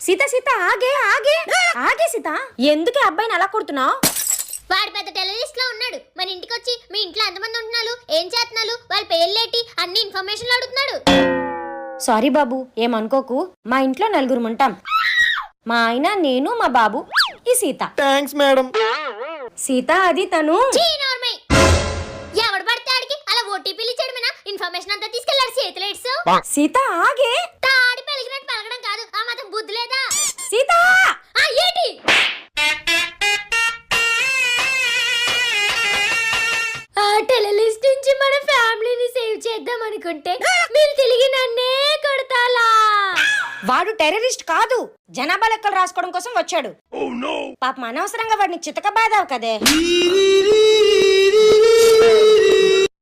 సీత సీత ఆగే ఆగే ఆగే సీత, ఎందుకే అబ్బాయిని అలా కొడుతున్నావు? వాడు పెద్ద టెర్రరిస్ట్ లో ఉన్నాడు. మన ఇంటికి వచ్చి మీ ఇంట్లో ఎంతమంది ఉంటున్నారు, ఏం చేస్తున్నారు, వాళ్ళ పేర్లేటి అన్ని ఇన్ఫర్మేషన్ అడుగుతున్నాడు. సారీ బాబు, ఏమనుకోకు. మా ఇంట్లో 4 ఉంటాం. మా ఆయన, నేను, మా బాబు, ఈ సీత. Thanks madam. సీత అది తను. ఎవడు పడితే ఆడికి అలా ఓటీపీలు ఇచ్చాడు. మన ఇన్ఫర్మేషన్ అంతా తీసుకెళ్లాడు చేతులు ఇడ్సు. సీత ఆగే. తాడి పెలిగినట్టు పలకడం కాదు, ఆ మాత్రం బుద్ధి లేదా? సీత ఏంటి ఆ టెర్రరిస్ట్ నుంచి మన ఫ్యామిలీని సేవ్ చేద్దాం అనుకుంటే మీరు తిరిగి నన్నే కొడతాలా? వాడు టెర్రరిస్ట్ కాదు, జనాభా లెక్కలు రాసుకోవడం కోసం వచ్చాడు. పాపం అనవసరంగా వాడిని చితక బాదావు కదే.